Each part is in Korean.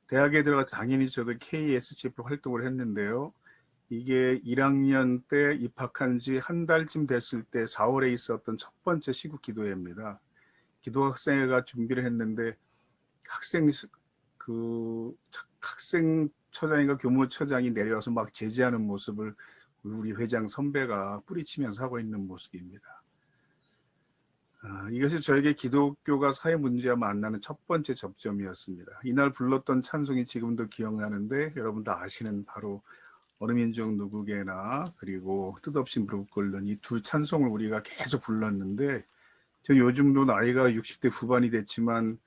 대학에 들어가 당연히 저도 KSCP 활동을 했는데요. 이게 1학년 때 입학한 지 한 달쯤 됐을 때 4월에 있었던 첫 번째 시국 기도회입니다. 기도학생회가 준비를 했는데 학생 그 학생처장인가 교무처장이 내려와서 막 제지하는 모습을 우리 회장 선배가 뿌리치면서 하고 있는 모습입니다. 이것이 저에게 기독교가 사회 문제와 만나는 첫 번째 접점이었습니다. 이날 불렀던 찬송이 지금도 기억나는데 여러분 다 아시는 바로 어느 민족 누구게나 그리고 뜻없이 무릎 꿇는 이 두 찬송을 우리가 계속 불렀는데 저 요즘도 나이가 60대 후반이 됐지만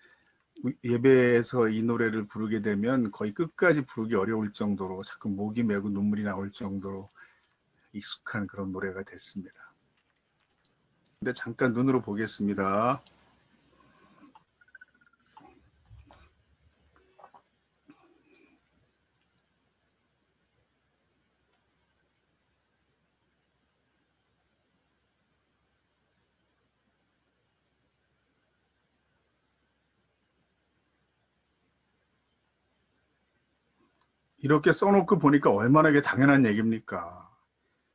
예배에서 이 노래를 부르게 되면 거의 끝까지 부르기 어려울 정도로 자꾸 목이 메고 눈물이 나올 정도로 익숙한 그런 노래가 됐습니다. 근데 잠깐 눈으로 보겠습니다. 이렇게 써놓고 보니까 얼마나 이게 당연한 얘기입니까?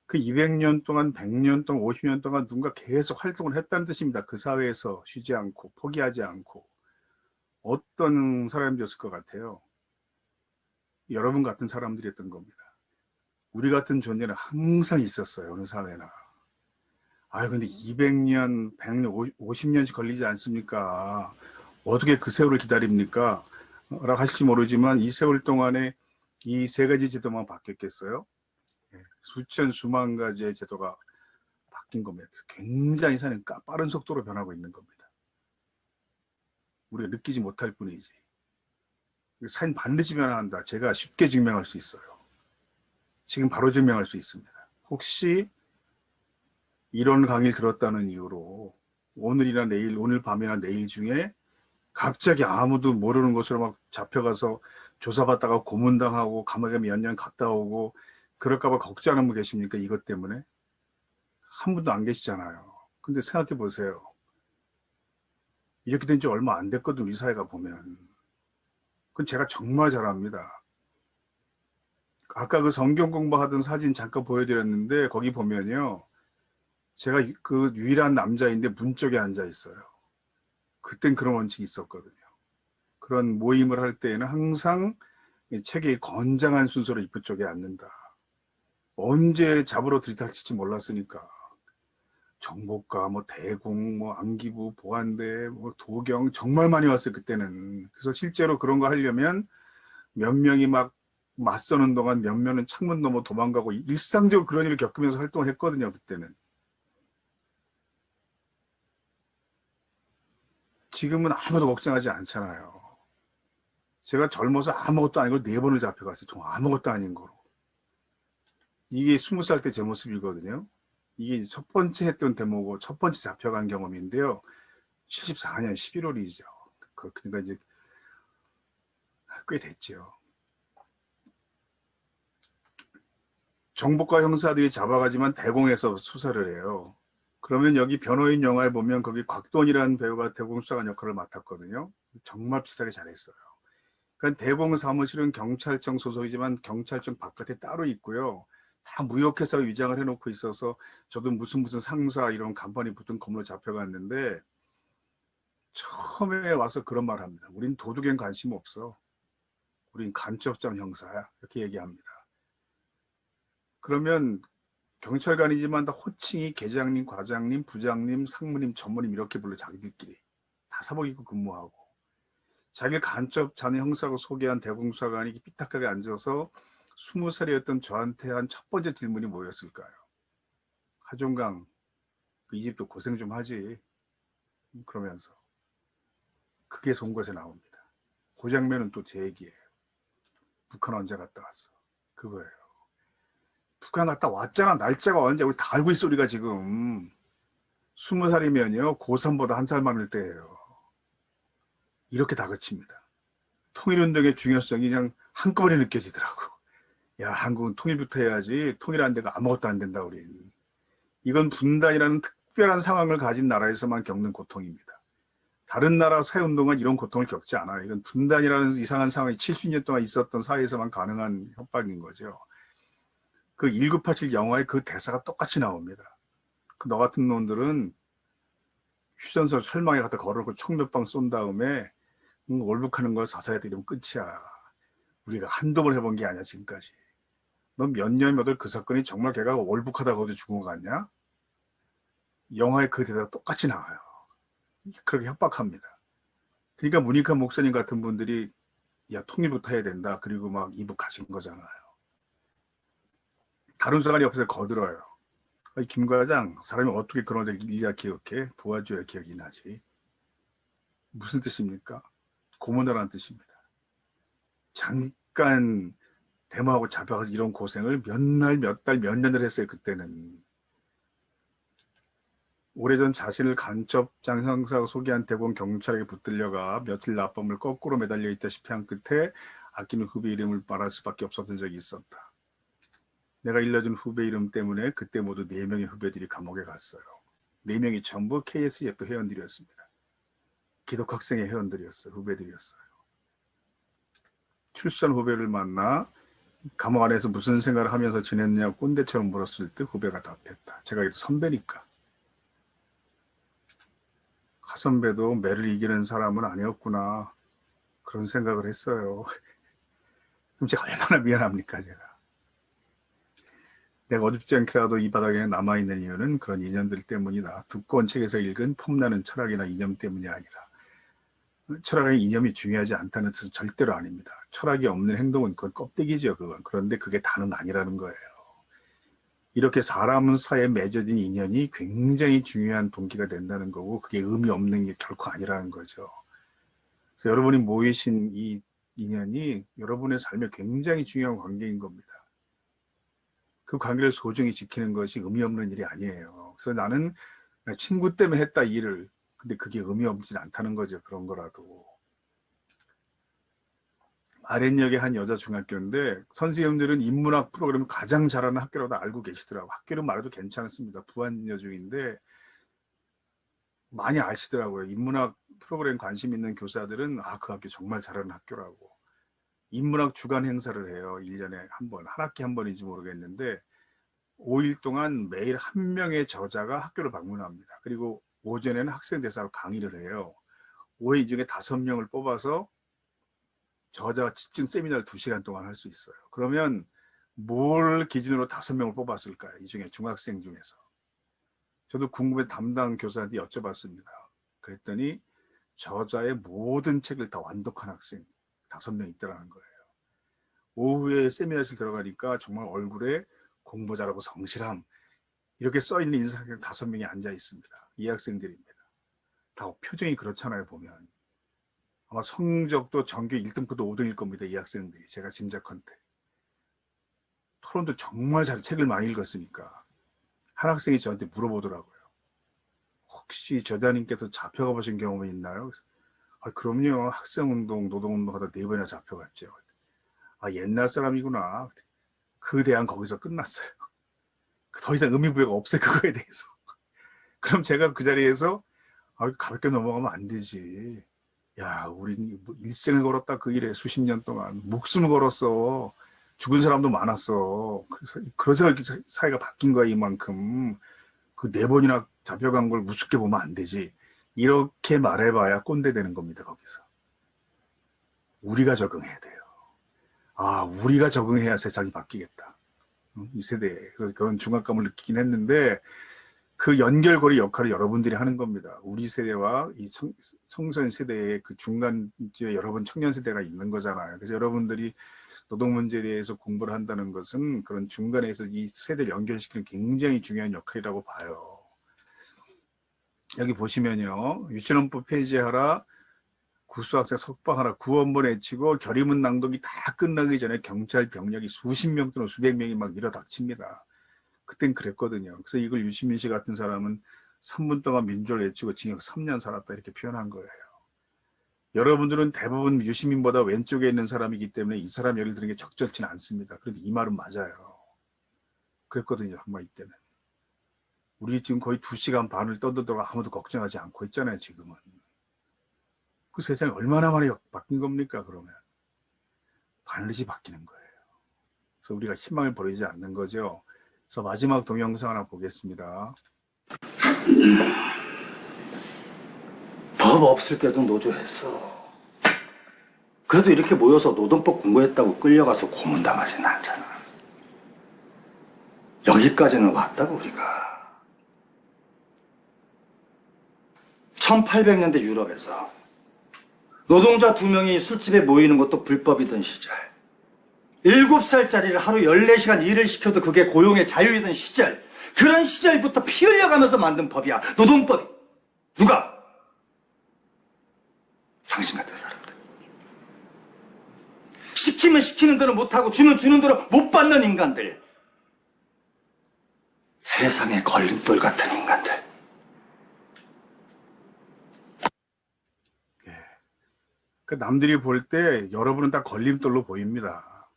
그 200년 동안, 100년 동안, 50년 동안 누군가 계속 활동을 했다는 뜻입니다. 그 사회에서 쉬지 않고, 포기하지 않고. 어떤 사람이었을 것 같아요? 여러분 같은 사람들이었던 겁니다. 우리 같은 존재는 항상 있었어요. 어느 사회나. 근데 200년, 100년, 50년씩 걸리지 않습니까? 어떻게 그 세월을 기다립니까? 라고 하실지 모르지만 이 세월 동안에 이 세 가지 제도만 바뀌었겠어요? 수천, 수만 가지의 제도가 바뀐 겁니다. 굉장히 사는 빠른 속도로 변하고 있는 겁니다. 우리가 느끼지 못할 뿐이지. 사인 반드시 변화한다. 제가 쉽게 증명할 수 있어요. 지금 바로 증명할 수 있습니다. 혹시 이런 강의를 들었다는 이유로 오늘이나 내일, 오늘 밤이나 내일 중에 갑자기 아무도 모르는 곳으로 막 잡혀가서 조사받다가 고문당하고 감옥에 몇 년 갔다 오고 그럴까봐 걱정하는 분 계십니까? 이것 때문에? 한 분도 안 계시잖아요. 근데 생각해 보세요. 이렇게 된 지 얼마 안 됐거든, 우리 사회가 보면. 그건 제가 정말 잘합니다. 아까 그 성경 공부하던 사진 잠깐 보여드렸는데 거기 보면요. 제가 그 유일한 남자인데 문 쪽에 앉아 있어요. 그땐 그런 원칙이 있었거든요. 그런 모임을 할 때에는 항상 책의 건장한 순서로 입구 쪽에 앉는다. 언제 잡으러 들이닥칠지 몰랐으니까. 정보과, 뭐 대공, 뭐 안기부, 보안대, 뭐 도경 정말 많이 왔어요 그때는. 그래서 실제로 그런 거 하려면 몇 명이 막 맞서는 동안 몇 명은 창문 넘어 도망가고 일상적으로 그런 일을 겪으면서 활동을 했거든요 그때는. 지금은 아무도 걱정하지 않잖아요. 제가 젊어서 아무것도 아니고 4번을 잡혀갔어요. 정말 아무것도 아닌 거로. 이게 20살 때 제 모습이거든요. 이게 첫 번째 했던 데모고 첫 번째 잡혀간 경험인데요. 74년 11월이죠. 그러니까 이제 꽤 됐죠. 정보과 형사들이 잡아가지만 대공에서 수사를 해요. 그러면 여기 변호인 영화에 보면 거기 곽돈이라는 배우가 대공수사관 역할을 맡았거든요. 정말 비슷하게 잘했어요. 그러니까 대공 사무실은 경찰청 소속이지만 경찰청 바깥에 따로 있고요. 다 무역회사로 위장을 해놓고 있어서 저도 무슨 상사 이런 간판이 붙은 건물로 잡혀갔는데 처음에 와서 그런 말을 합니다. 우린 도둑엔 관심 없어. 우린 간첩장 형사야. 이렇게 얘기합니다. 그러면 경찰관이지만 다 호칭이 계장님, 과장님, 부장님, 상무님, 전무님 이렇게 불러 자기들끼리. 다 사복 입고 근무하고. 자기를 간첩 자네 형사라고 소개한 대공수사관이 삐딱하게 앉아서 20살이었던 저한테 한 첫 번째 질문이 뭐였을까요? 하종강, 이 집도 고생 좀 하지. 그러면서. 그게 송곳에 나옵니다. 그 장면은 또 제 얘기예요. 북한 언제 갔다 왔어? 그거예요. 북한 갔다 왔잖아. 날짜가 언제? 우리 다 알고 있어, 우리가 지금. 20살이면요. 고3보다 한 살 많을 때예요. 이렇게 다그칩니다. 통일운동의 중요성이 그냥 한꺼번에 느껴지더라고. 야, 한국은 통일부터 해야지. 통일 안 되고 아무것도 안 된다, 우린. 이건 분단이라는 특별한 상황을 가진 나라에서만 겪는 고통입니다. 다른 나라 사회운동은 이런 고통을 겪지 않아요. 이건 분단이라는 이상한 상황이 70년 동안 있었던 사회에서만 가능한 협박인 거죠. 그 1987 영화에 그 대사가 똑같이 나옵니다. 그 너 같은 놈들은 휴전선 철망에 갖다 걸어놓고 총 몇 방 쏜 다음에 월북하는 걸 사살해 드리면 끝이야. 우리가 한두 번 해본 게 아니야 지금까지. 넌 몇 년 몇 월 그 사건이 정말 걔가 월북하다가 어디 죽은 거 같냐? 영화에 그 대사가 똑같이 나와요. 그렇게 협박합니다. 그러니까 문익환 목사님 같은 분들이 야 통일부터 해야 된다. 그리고 막 이북 가신 거잖아요. 다른 사람이 옆에서 거들어요. 김 과장, 사람이 어떻게 그런 일 일이야 기억해? 도와줘야 기억이 나지. 무슨 뜻입니까? 고문하라는 뜻입니다. 잠깐 데모하고 잡혀가서 이런 고생을 몇 날, 몇 달, 몇 년을 했어요. 그때는. 오래전 자신을 간첩장 형사로 소개한 대검 경찰에게 붙들려가 며칠 낮밤을 거꾸로 매달려 있다시피 한 끝에 아끼는 후배 이름을 말할 수밖에 없었던 적이 있었다. 내가 일러준 후배 이름 때문에 그때 모두 4명의 후배들이 감옥에 갔어요. 4명이 전부 KSF 회원들이었습니다. 기독학생의 회원들이었어요. 후배들이었어요. 출산 후배를 만나 감옥 안에서 무슨 생각을 하면서 지냈냐고 꼰대처럼 물었을 때 후배가 답했다. 제가 그래도 선배니까. 하선배도 매를 이기는 사람은 아니었구나. 그런 생각을 했어요. 그럼 제가 얼마나 미안합니까, 제가. 내가 어둡지 않게라도 이 바닥에 남아있는 이유는 그런 인연들 때문이다. 두꺼운 책에서 읽은 폼나는 철학이나 이념 때문이 아니라 철학의 이념이 중요하지 않다는 뜻은 절대로 아닙니다. 철학이 없는 행동은 그건 껍데기죠, 그건. 그런데 그게 다는 아니라는 거예요. 이렇게 사람 사이에 맺어진 인연이 굉장히 중요한 동기가 된다는 거고 그게 의미 없는 게 결코 아니라는 거죠. 그래서 여러분이 모이신 이 인연이 여러분의 삶에 굉장히 중요한 관계인 겁니다. 그 관계를 소중히 지키는 것이 의미 없는 일이 아니에요. 그래서 나는 친구 때문에 했다 일을. 근데 그게 의미 없진 않다는 거죠. 그런 거라도. 아랫역의 한 여자 중학교인데 선생님들은 인문학 프로그램을 가장 잘하는 학교라고 알고 계시더라고요. 학교는 말해도 괜찮습니다. 부안여중인데 많이 아시더라고요. 인문학 프로그램 관심 있는 교사들은 그 학교 정말 잘하는 학교라고. 인문학 주간 행사를 해요. 1년에 한 번. 한 학기 한 번인지 모르겠는데 5일 동안 매일 한 명의 저자가 학교를 방문합니다. 그리고 오전에는 학생 대사로 강의를 해요. 5회 중에 5명을 뽑아서 저자 집중 세미나를 2시간 동안 할 수 있어요. 그러면 뭘 기준으로 5명을 뽑았을까요? 이 중에 중학생 중에서. 저도 궁금해 담당 교사한테 여쭤봤습니다. 그랬더니 저자의 모든 책을 다 완독한 학생 5명 있더라는 거예요. 오후에 세미나실 들어가니까 정말 얼굴에 공부 잘하고 성실함 이렇게 써있는 인사학생 5명이 앉아 있습니다. 이 학생들입니다. 다 표정이 그렇잖아요, 보면. 아마 성적도 전교 1등급도 5등일 겁니다, 이 학생들이. 제가 짐작컨대. 토론도 정말 잘 책을 많이 읽었으니까. 한 학생이 저한테 물어보더라고요. 혹시 저자님께서 잡혀가 보신 경험이 있나요? 그럼요. 학생운동, 노동운동 하다 4번이나 잡혀갔죠. 옛날 사람이구나. 그 대안 거기서 끝났어요. 더 이상 의미부여가 없어요, 그거에 대해서. 그럼 제가 그 자리에서 가볍게 넘어가면 안 되지. 야, 우린 일생을 걸었다 그 일에 수십 년 동안 목숨을 걸었어. 죽은 사람도 많았어. 그래서 이렇게 사회가 바뀐 거야 이만큼. 그 4번이나 잡혀간 걸 우습게 보면 안 되지. 이렇게 말해봐야 꼰대 되는 겁니다 거기서. 우리가 적응해야 돼요. 우리가 적응해야 세상이 바뀌겠다. 이 세대에 그런 중압감을 느끼긴 했는데 그 연결고리 역할을 여러분들이 하는 겁니다. 우리 세대와 이 청소년 세대의 그 중간쯤에 여러분 청년 세대가 있는 거잖아요. 그래서 여러분들이 노동 문제에 대해서 공부를 한다는 것은 그런 중간에서 이 세대를 연결시키는 굉장히 중요한 역할이라고 봐요. 여기 보시면요. 유치원법 폐지하라, 구수학생 석방하라, 구원문 외치고 결의문 낭독이 다 끝나기 전에 경찰 병력이 수십 명 또는 수백 명이 막 밀어닥칩니다. 그땐 그랬거든요. 그래서 이걸 유시민 씨 같은 사람은 3분 동안 민주를 외치고 징역 3년 살았다 이렇게 표현한 거예요. 여러분들은 대부분 유시민보다 왼쪽에 있는 사람이기 때문에 이 사람 예를 드는 게 적절치는 않습니다. 그런데 이 말은 맞아요. 그랬거든요. 정말 이때는. 우리 지금 거의 2시간 반을 떠들다가 아무도 걱정하지 않고 있잖아요. 지금은. 그 세상이 얼마나 많이 바뀐 겁니까? 그러면 반드시 바뀌는 거예요. 그래서 우리가 희망을 버리지 않는 거죠. 그래서 마지막 동영상 하나 보겠습니다. 법 없을 때도 노조했어. 그래도 이렇게 모여서 노동법 공부했다고 끌려가서 고문당하지는 않잖아. 여기까지는 왔다고 우리가. 1800년대 유럽에서 노동자 2명이 술집에 모이는 것도 불법이던 시절, 7살짜리를 하루 14시간 일을 시켜도 그게 고용의 자유이던 시절, 그런 시절부터 피 흘려가면서 만든 법이야, 노동법이. 누가? 당신 같은 사람들. 시키면 시키는 대로 못하고 주는 대로 못 받는 인간들. 세상의 걸림돌 같은 인간들. 그 남들이 볼 때 여러분은 다 걸림돌로 보입니다.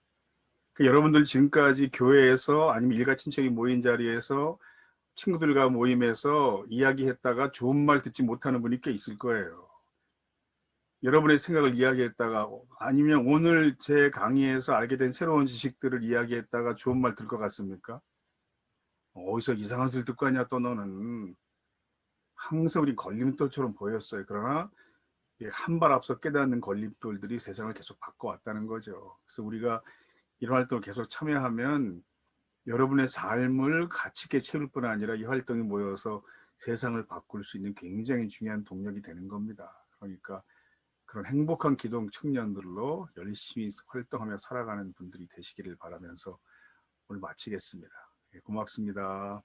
그 여러분들 지금까지 교회에서 아니면 일가 친척이 모인 자리에서 친구들과 모임에서 이야기했다가 좋은 말 듣지 못하는 분이 꽤 있을 거예요. 여러분의 생각을 이야기했다가 아니면 오늘 제 강의에서 알게 된 새로운 지식들을 이야기했다가 좋은 말 들 것 같습니까? 어디서 이상한 소리 듣고 하냐 또 너는. 항상 우리 걸림돌처럼 보였어요. 그러나 한 발 앞서 깨닫는 걸림돌들이 세상을 계속 바꿔왔다는 거죠. 그래서 우리가 이런 활동을 계속 참여하면 여러분의 삶을 가치 있게 채울 뿐 아니라 이 활동이 모여서 세상을 바꿀 수 있는 굉장히 중요한 동력이 되는 겁니다. 그러니까 그런 행복한 기동 청년들로 열심히 활동하며 살아가는 분들이 되시기를 바라면서 오늘 마치겠습니다. 고맙습니다.